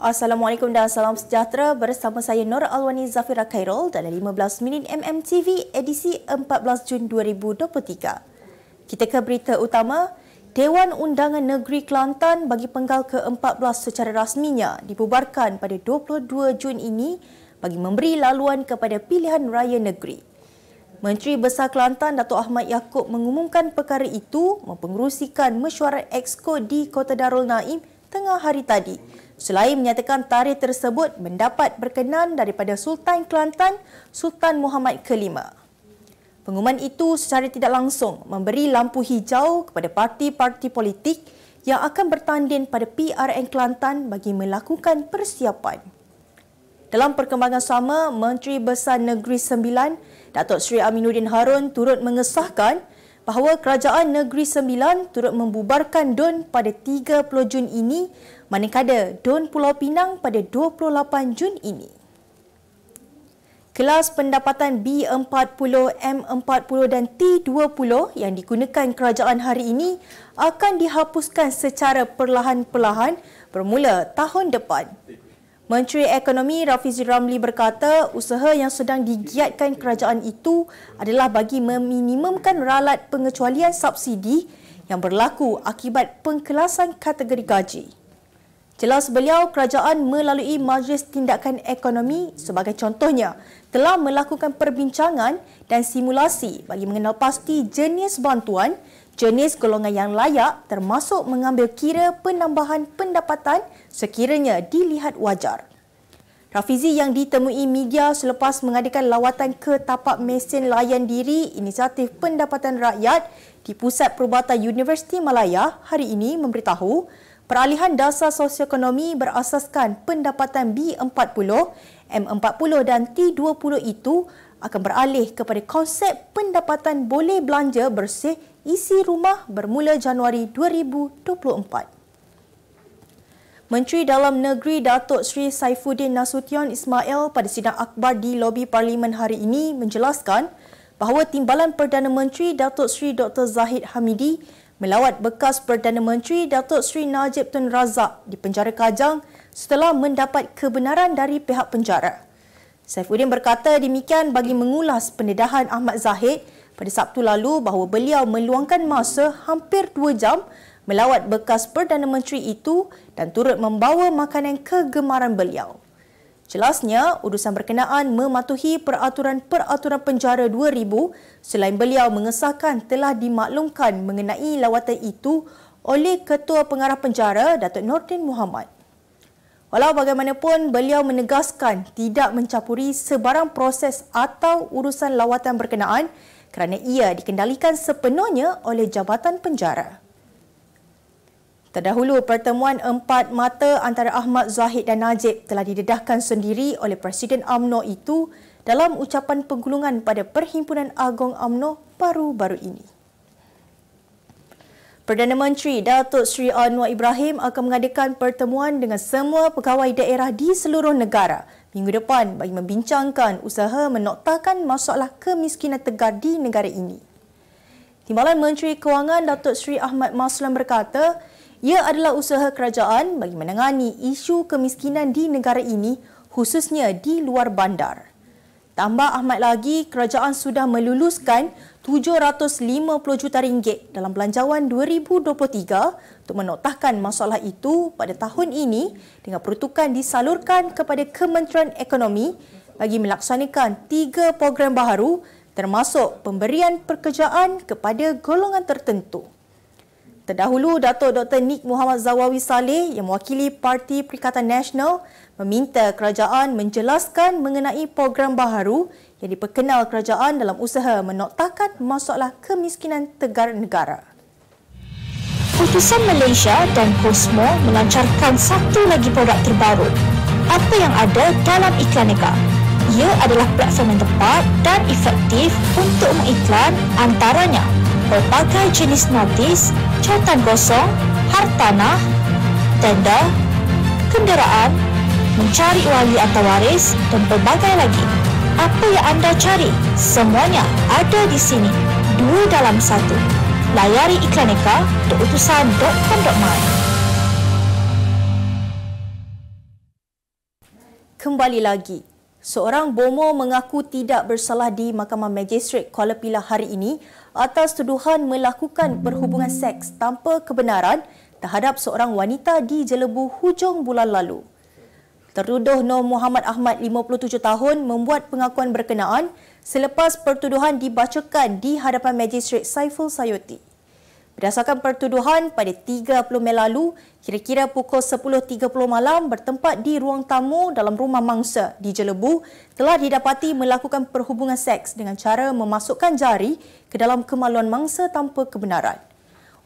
Assalamualaikum dan salam sejahtera, bersama saya Nur Alwani Zafira Khairul dalam 15 minit MMTV edisi 14 Jun 2023. Kita ke berita utama. Dewan Undangan Negeri Kelantan bagi penggal ke-14 secara rasminya dibubarkan pada 22 Jun ini bagi memberi laluan kepada pilihan raya negeri. Menteri Besar Kelantan Datuk Ahmad Yaakob mengumumkan perkara itu mempengerusikan mesyuarat Exco di Kota Darul Naim tengah hari tadi. Selain menyatakan tarikh tersebut mendapat berkenan daripada Sultan Kelantan, Sultan Muhammad ke-5. Pengumuman itu secara tidak langsung memberi lampu hijau kepada parti-parti politik yang akan bertanding pada PRN Kelantan bagi melakukan persiapan. Dalam perkembangan sama, Menteri Besar Negeri Sembilan, Datuk Seri Aminuddin Harun turut mengesahkan bahawa Kerajaan Negeri Sembilan turut membubarkan DUN pada 30 Jun ini, manakala DUN Pulau Pinang pada 28 Jun ini. Kelas pendapatan B40, M40 dan T20 yang digunakan kerajaan hari ini akan dihapuskan secara perlahan-perlahan bermula tahun depan. Menteri Ekonomi Rafizi Ramli berkata usaha yang sedang digiatkan kerajaan itu adalah bagi meminimumkan ralat pengecualian subsidi yang berlaku akibat pengkelasan kategori gaji. Jelas beliau, kerajaan melalui Majlis Tindakan Ekonomi sebagai contohnya telah melakukan perbincangan dan simulasi bagi mengenal pasti jenis bantuan, jenis golongan yang layak termasuk mengambil kira penambahan pendapatan sekiranya dilihat wajar. Rafizi yang ditemui media selepas mengadakan lawatan ke tapak mesin layan diri Inisiatif Pendapatan Rakyat di Pusat Perubatan Universiti Malaya hari ini memberitahu peralihan dasar sosioekonomi berasaskan pendapatan B40, M40 dan T20 itu akan beralih kepada konsep pendapatan boleh belanja bersih isi rumah bermula Januari 2024. Menteri Dalam Negeri Datuk Seri Saifuddin Nasution Ismail pada sidang akhbar di lobi Parlimen hari ini menjelaskan bahawa Timbalan Perdana Menteri Datuk Seri Dr. Zahid Hamidi melawat bekas Perdana Menteri Datuk Seri Najib Tun Razak di penjara Kajang setelah mendapat kebenaran dari pihak penjara. Saifuddin berkata demikian bagi mengulas pendedahan Ahmad Zahid pada Sabtu lalu bahawa beliau meluangkan masa hampir 2 jam melawat bekas Perdana Menteri itu dan turut membawa makanan kegemaran beliau. Jelasnya, urusan berkenaan mematuhi peraturan-peraturan penjara 2000 selain beliau mengesahkan telah dimaklumkan mengenai lawatan itu oleh Ketua Pengarah Penjara Datuk Nordin Muhammad. Walau bagaimanapun, beliau menegaskan tidak mencampuri sebarang proses atau urusan lawatan berkenaan kerana ia dikendalikan sepenuhnya oleh Jabatan Penjara. Terdahulu, pertemuan empat mata antara Ahmad Zahid dan Najib telah didedahkan sendiri oleh Presiden UMNO itu dalam ucapan penggulungan pada Perhimpunan Agong UMNO baru-baru ini. Perdana Menteri Datuk Seri Anwar Ibrahim akan mengadakan pertemuan dengan semua pegawai daerah di seluruh negara minggu depan bagi membincangkan usaha menoktakan masalah kemiskinan tegar di negara ini. Timbalan Menteri Kewangan Datuk Seri Ahmad Maslan berkata, ia adalah usaha kerajaan bagi menangani isu kemiskinan di negara ini khususnya di luar bandar. Tambah Ahmad lagi, kerajaan sudah meluluskan RM750 juta dalam Belanjawan 2023 untuk menoktahkan masalah itu pada tahun ini dengan peruntukan disalurkan kepada Kementerian Ekonomi bagi melaksanakan 3 program baharu termasuk pemberian pekerjaan kepada golongan tertentu. Terdahulu, Datuk Dr. Nik Muhammad Zawawi Saleh yang mewakili Parti Perikatan Nasional meminta kerajaan menjelaskan mengenai program baharu yang diperkenal kerajaan dalam usaha menoktakan masalah kemiskinan tegar negara. Utusan Malaysia dan Cosmo melancarkan satu lagi produk terbaru. Apa yang ada dalam Iklaneka? Ia adalah platform yang tepat dan efektif untuk mengiklan antaranya berbagai jenis notis, catatan kosong, hartanah, tender, kenderaan, mencari wali atau waris dan berbagai lagi. Apa yang anda cari? Semuanya ada di sini. 2 dalam 1. Layari iklaneka.utusan.com.my. kembali lagi. Seorang bomoh mengaku tidak bersalah di Mahkamah Magistrate Kuala Pilah hari ini atas tuduhan melakukan perhubungan seks tanpa kebenaran terhadap seorang wanita di Jelebu hujung bulan lalu. Tertuduh Nur Muhammad Ahmad, 57 tahun, membuat pengakuan berkenaan selepas pertuduhan dibacakan di hadapan Magistrate Saiful Sayuti. Berdasarkan pertuduhan, pada 30 Mei lalu, kira-kira pukul 10.30 malam bertempat di ruang tamu dalam rumah mangsa di Jelebu, telah didapati melakukan perhubungan seks dengan cara memasukkan jari ke dalam kemaluan mangsa tanpa kebenaran.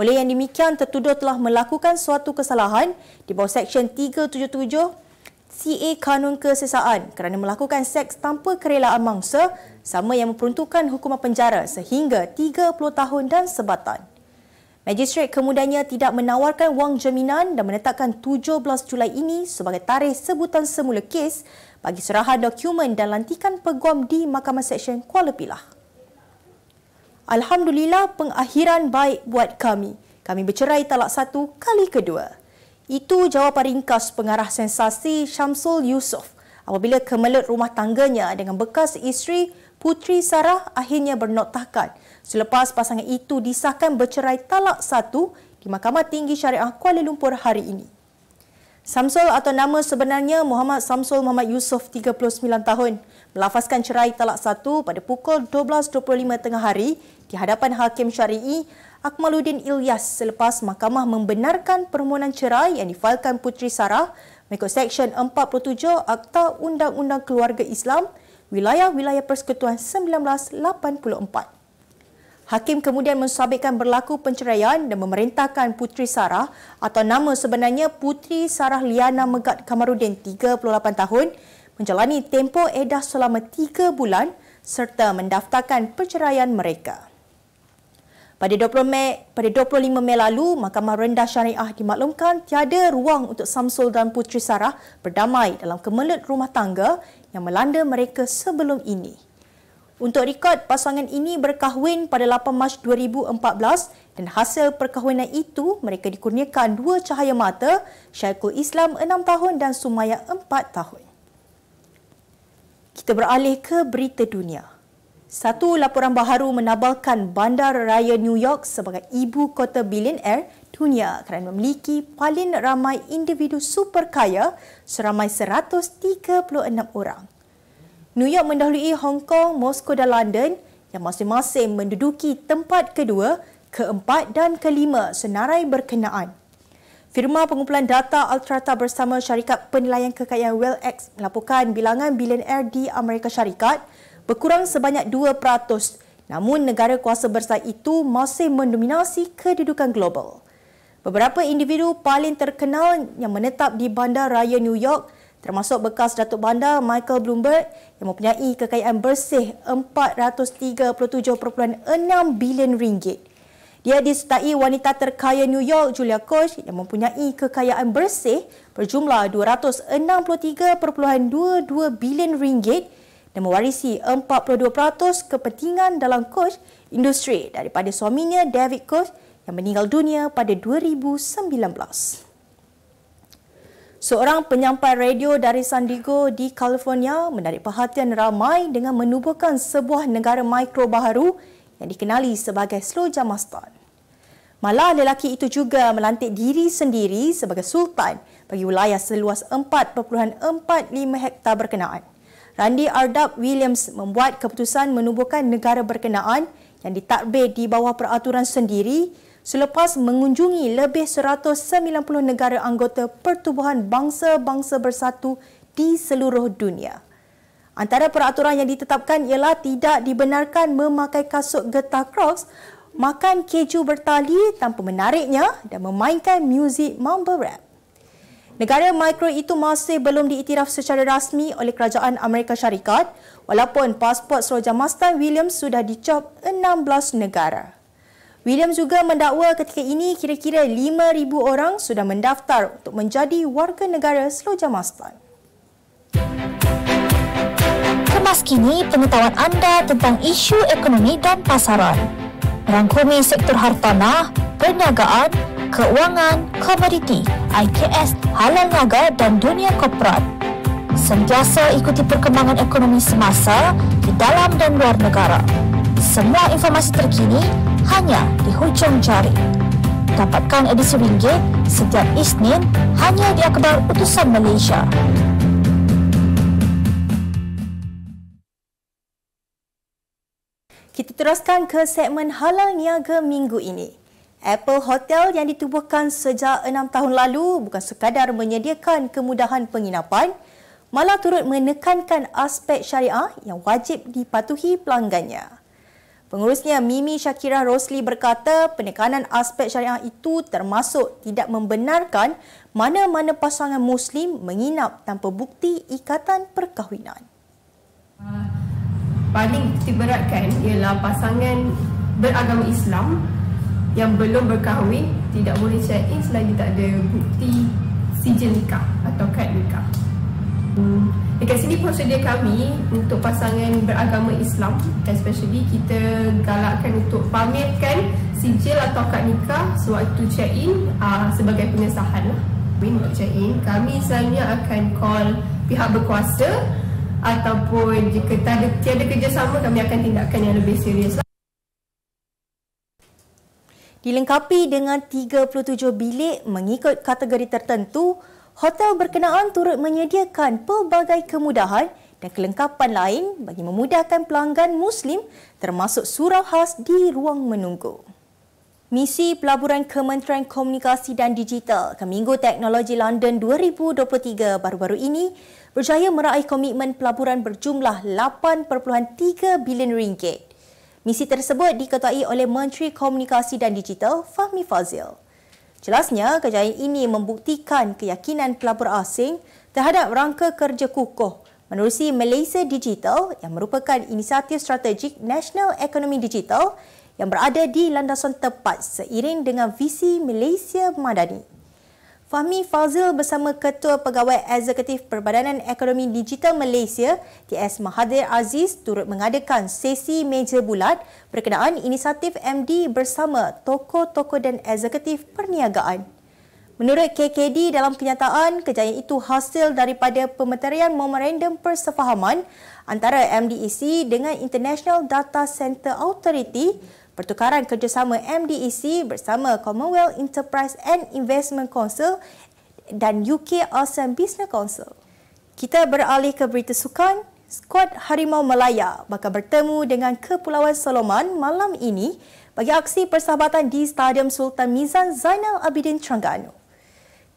Oleh yang demikian, tertuduh telah melakukan suatu kesalahan di bawah Seksyen 377 CA Kanun Kesesaan kerana melakukan seks tanpa kerelaan mangsa, sama yang memperuntukkan hukuman penjara sehingga 30 tahun dan sebatan. Magistrate kemudiannya tidak menawarkan wang jaminan dan menetapkan 17 Julai ini sebagai tarikh sebutan semula kes bagi serahan dokumen dan lantikan peguam di Mahkamah Seksyen Kuala Pilah. Alhamdulillah, pengakhiran baik buat kami. Kami bercerai talak 1 kali kedua. Itu jawapan ringkas pengarah sensasi Syamsul Yusof apabila kemelut rumah tangganya dengan bekas isteri Puteri Sarah akhirnya bernotahkan selepas pasangan itu disahkan bercerai talak 1 di Mahkamah Tinggi Syariah Kuala Lumpur hari ini. Samsul atau nama sebenarnya Muhammad Samsul Muhammad Yusof, 39 tahun, melafazkan cerai talak 1 pada pukul 12.25 tengah hari di hadapan Hakim Syari'i Akmaluddin Ilyas selepas mahkamah membenarkan permohonan cerai yang difailkan Puteri Sarah mengikut Seksyen 47 Akta Undang-Undang Keluarga Islam Wilayah-Wilayah Persekutuan 1984. Hakim kemudian mensabitkan berlaku penceraian dan memerintahkan Puteri Sarah atau nama sebenarnya Puteri Sarah Liana Megat Kamarudin, 38 tahun, menjalani tempoh edah selama 3 bulan serta mendaftarkan perceraian mereka. Pada 25 Mei lalu, Mahkamah Rendah Syariah dimaklumkan tiada ruang untuk Samsul dan Puteri Sarah berdamai dalam kemelut rumah tangga yang melanda mereka sebelum ini. Untuk rekod, pasangan ini berkahwin pada 8 Mac 2014 dan hasil perkahwinan itu mereka dikurniakan 2 cahaya mata, Syekhul Islam 6 tahun dan Sumayyah 4 tahun. Kita beralih ke berita dunia. Satu laporan baharu menabalkan Bandar Raya New York sebagai ibu kota bilioner dunia kerana memiliki paling ramai individu super kaya seramai 136 orang. New York mendahului Hong Kong, Moskow dan London yang masing-masing menduduki tempat kedua, keempat dan kelima senarai berkenaan. Firma pengumpulan data Altrata bersama syarikat penilaian kekayaan WellX melaporkan bilangan bilioner di Amerika Syarikat berkurang sebanyak 2%, namun negara kuasa besar itu masih mendominasi kedudukan global. Beberapa individu paling terkenal yang menetap di Bandar Raya New York termasuk bekas Datuk Bandar Michael Bloomberg yang mempunyai kekayaan bersih 437.6 bilion ringgit. Dia disertai wanita terkaya New York Julia Koch yang mempunyai kekayaan bersih berjumlah 263.22 bilion ringgit dan mewarisi 42% kepentingan dalam Koch industri daripada suaminya David Koch yang meninggal dunia pada 2019. Seorang penyampai radio dari San Diego di California menarik perhatian ramai dengan menubuhkan sebuah negara mikro baharu yang dikenali sebagai Slojamastan. Malah lelaki itu juga melantik diri sendiri sebagai sultan bagi wilayah seluas 4.45 hektar berkenaan. Randy Ardab Williams membuat keputusan menubuhkan negara berkenaan yang ditadbir di bawah peraturan sendiri selepas mengunjungi lebih 190 negara anggota Pertubuhan Bangsa-Bangsa Bersatu di seluruh dunia. Antara peraturan yang ditetapkan ialah tidak dibenarkan memakai kasut getah Crocs, makan keju bertali tanpa menariknya dan memainkan muzik mumble rap. Negara mikro itu masih belum diiktiraf secara rasmi oleh Kerajaan Amerika Syarikat walaupun pasport Slojamastan Williams sudah dicop 16 negara. Williams juga mendakwa ketika ini kira-kira 5,000 orang sudah mendaftar untuk menjadi warga negara Slojamastan. Kemas kini pengetahuan anda tentang isu ekonomi dan pasaran. Merangkumi sektor hartanah, perniagaan, keuangan, komoditi, IKS, halal niaga dan dunia korporat. Sentiasa ikuti perkembangan ekonomi semasa di dalam dan luar negara. Semua informasi terkini hanya di hujung jari. Dapatkan edisi ringgit setiap Isnin hanya di Akhbar Utusan Malaysia. Kita teruskan ke segmen Halal Niaga minggu ini. Apple Hotel yang ditubuhkan sejak 6 tahun lalu bukan sekadar menyediakan kemudahan penginapan, malah turut menekankan aspek syariah yang wajib dipatuhi pelanggannya. Pengurusnya Mimi Shakira Rosli berkata penekanan aspek syariah itu termasuk tidak membenarkan mana-mana pasangan Muslim menginap tanpa bukti ikatan perkahwinan. Paling diberatkan ialah pasangan beragama Islam yang belum berkahwin tidak boleh check-in selagi tak ada bukti sijil nikah atau kad nikah. Dekat sini prosedur kami untuk pasangan beragama Islam, especially kita galakkan untuk pamerkan sijil atau kad nikah sewaktu check-in sebagai pengesahan lah. Untuk check-in, kami selalunya akan call pihak berkuasa ataupun jika tiada kerjasama, kami akan tindakan yang lebih serius. Dilengkapi dengan 37 bilik mengikut kategori tertentu, hotel berkenaan turut menyediakan pelbagai kemudahan dan kelengkapan lain bagi memudahkan pelanggan Muslim termasuk surau khas di ruang menunggu. Misi Pelaburan Kementerian Komunikasi dan Digital ke Minggu Teknologi London 2023 baru-baru ini berjaya meraih komitmen pelaburan berjumlah 8.3 bilion ringgit. Misi tersebut diketuai oleh Menteri Komunikasi dan Digital Fahmi Fadzil. Jelasnya, kejayaan ini membuktikan keyakinan pelabur asing terhadap rangka kerja kukuh menerusi Malaysia Digital yang merupakan inisiatif strategik National Economy Digital yang berada di landasan tepat seiring dengan visi Malaysia Madani. Fahmi Fadzil bersama Ketua Pegawai Eksekutif Perbadanan Ekonomi Digital Malaysia TS Mahathir Aziz turut mengadakan sesi meja bulat berkenaan inisiatif MD bersama tokoh-tokoh dan eksekutif perniagaan. Menurut KKD, dalam kenyataan, kejayaan itu hasil daripada pemeterian memorandum persefahaman antara MDEC dengan International Data Center Authority, pertukaran kerjasama MDEC bersama Commonwealth Enterprise and Investment Council dan UK ASEAN Business Council. Kita beralih ke berita sukan. Skuad Harimau Malaya bakal bertemu dengan Kepulauan Solomon malam ini bagi aksi persahabatan di Stadium Sultan Mizan Zainal Abidin Terengganu.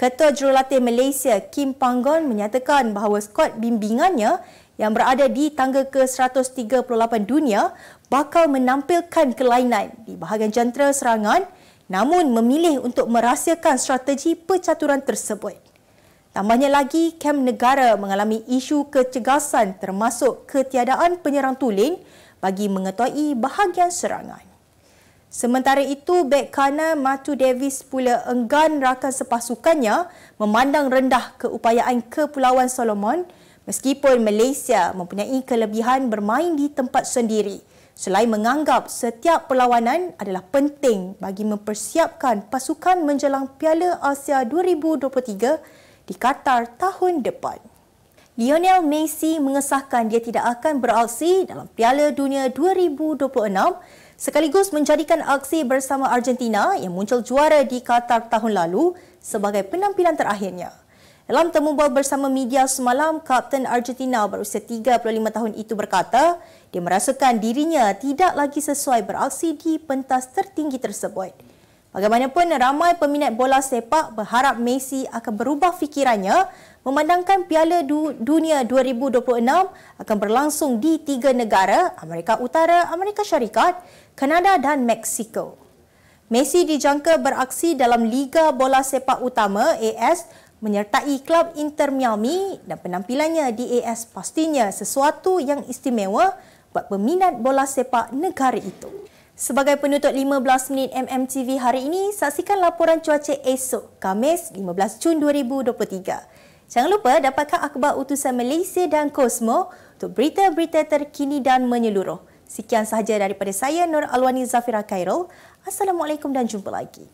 Ketua Jurulatih Malaysia Kim Panggon menyatakan bahawa skuad bimbingannya yang berada di tangga ke-138 dunia bakal menampilkan kelainan di bahagian jentera serangan namun memilih untuk merahsiakan strategi percaturan tersebut. Tambahnya lagi, kem negara mengalami isu kecegasan termasuk ketiadaan penyerang tulen bagi mengetuai bahagian serangan. Sementara itu, bek kanan Matu Davis pula enggan rakan sepasukannya memandang rendah keupayaan Kepulauan Solomon meskipun Malaysia mempunyai kelebihan bermain di tempat sendiri, selain menganggap setiap perlawanan adalah penting bagi mempersiapkan pasukan menjelang Piala Asia 2023 di Qatar tahun depan. Lionel Messi mengesahkan dia tidak akan beraksi dalam Piala Dunia 2026 sekaligus menjadikan aksi bersama Argentina yang muncul juara di Qatar tahun lalu sebagai penampilan terakhirnya. Dalam temu bual bersama media semalam, Kapten Argentina berusia 35 tahun itu berkata dia merasakan dirinya tidak lagi sesuai beraksi di pentas tertinggi tersebut. Bagaimanapun, ramai peminat bola sepak berharap Messi akan berubah fikirannya memandangkan Piala Dunia 2026 akan berlangsung di 3 negara, Amerika Utara, Amerika Syarikat, Kanada dan Meksiko. Messi dijangka beraksi dalam Liga Bola Sepak Utama AS menyertai klub Inter Miami dan penampilannya di AS pastinya sesuatu yang istimewa buat peminat bola sepak negara itu. Sebagai penutup 15 minit MMTV hari ini, saksikan laporan cuaca esok, Khamis 15 Jun 2023. Jangan lupa dapatkan akhbar utusan Malaysia dan Kosmo untuk berita-berita terkini dan menyeluruh. Sekian sahaja daripada saya, Nur Alwani Zafira Khairul. Assalamualaikum dan jumpa lagi.